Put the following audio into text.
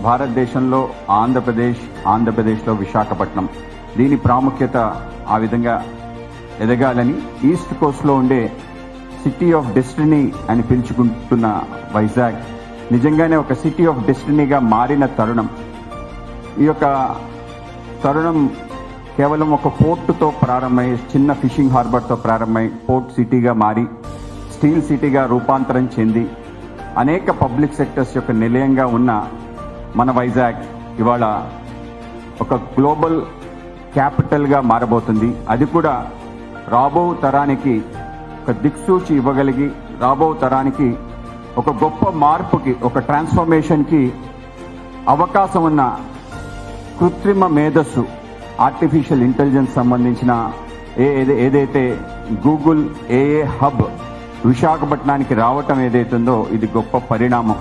భారతదేశంలో ఆంధ్రప్రదేశ్లో విశాఖపట్నం. దీని ప్రాముఖ్యత ఆ విధంగా ఎదగాలని ఈస్ట్ కోస్ట్లో ఉండే సిటీ ఆఫ్ డెస్టినీ అని పిలుచుకుంటున్న వైజాగ్ నిజంగానే ఒక సిటీ ఆఫ్ డెస్టినీగా మారిన తరుణం. ఈ యొక్క తరుణం కేవలం ఒక పోర్టుతో ప్రారంభమై, చిన్న ఫిషింగ్ హార్బర్తో ప్రారంభమై పోర్ట్ సిటీగా మారి స్టీల్ సిటీగా రూపాంతరం చెంది అనేక పబ్లిక్ సెక్టర్స్ యొక్క నిలయంగా ఉన్న మన వైజాగ్ ఇవాళ ఒక గ్లోబల్ క్యాపిటల్గా మారబోతుంది. అది కూడా రాబో తరానికి ఒక దిక్సూచి ఇవ్వగలిగి, రాబో తరానికి ఒక గొప్ప మార్పుకి, ఒక ట్రాన్స్ఫర్మేషన్కి అవకాశం ఉన్న కృత్రిమ మేధస్సు, ఆర్టిఫిషియల్ ఇంటెలిజెన్స్ సంబంధించిన ఏదైతే గూగుల్ ఏఏ హబ్ విశాఖపట్నానికి రావటం ఏదైతుందో ఇది గొప్ప పరిణామం.